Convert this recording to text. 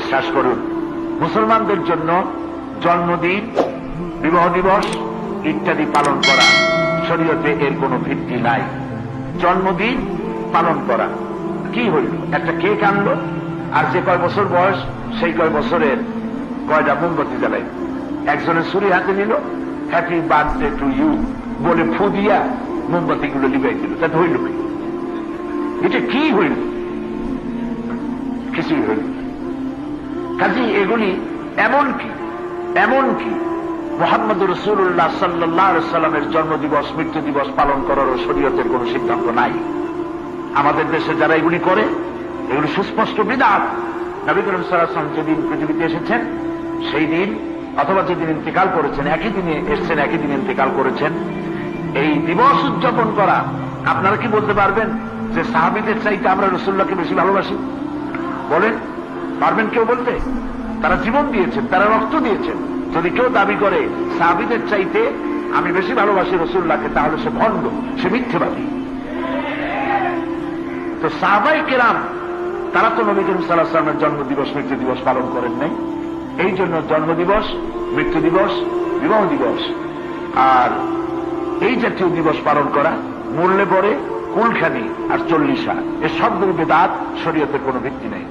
বিশ্বাস করুন, মুসলমানদের জন্য জন্মদিন, বিবাহ দিবস ইত্যাদি পালন করা শরীয়তে এর কোনো ভিত্তি নাই। জন্মদিন পালন করা কি হইল? একটা কেক আনলো, আর যে কয় বছর বয়স সেই কয় বছরের কয়টা মোমবাতি জ্বালাই, একজনের ছুরি হাতে নিল, হ্যাপি বার্থডে টু ইউ বলে ফু দিয়া মোমবাতি গুলো লিবাই দিল। তাতে হইল কি? এটা কি হইল? কিছুই হইল। কাজে এগুলি এমনকি মুহাম্মদ রাসূলুল্লাহ সাল্লাল্লাহু আলাইহি সাল্লামের জন্মদিবস, মৃত্যু দিবস পালন করার শরীয়তের কোন সিদ্ধান্ত নাই। আমাদের দেশে যারা এগুলি করে, এগুলি সুস্পষ্ট বিদআত। নবী করিম সাল্লাল্লাহু আলাইহি ওয়াসাল্লাম যেদিন পৃথিবীতে এসেছেন সেই দিন, অথবা যেদিন ইন্তেকাল করেছেন, একই দিনে এসেছেন, একই দিনে ইন্তেকাল করেছেন, এই দিবস উদযাপন করা, আপনারা কি বলতে পারবেন যে সাহাবীদের চাইতে আমরা রাসূলুল্লাহকে বেশি ভালোবাসি? বলেন, পারবেন কেউ বলতে? তারা জীবন দিয়েছেন, তারা রক্ত দিয়েছেন। যদি কেউ দাবি করে সাহাবীদের চাইতে আমি বেশি ভালোবাসি রাসূলুল্লাহকে, তাহলে সে ভণ্ড, সে মিথ্যেবাদী। তো সাহাবায়ে কেরাম তারা তো নবী করিম সাল্লাল্লাহু আলাইহি ওয়াসাল্লামের জন্মদিবস, মৃত্যু দিবস পালন করেন নাই। এই জন্য জন্মদিবস, মৃত্যু দিবস, বিবাহ দিবস আর এই জাতীয় দিবস পালন করা মূল্যে পড়ে কুলখানি আর 40 এর সবগুলো বেদাত, শরীয়তের কোনো ভিত্তি নেই।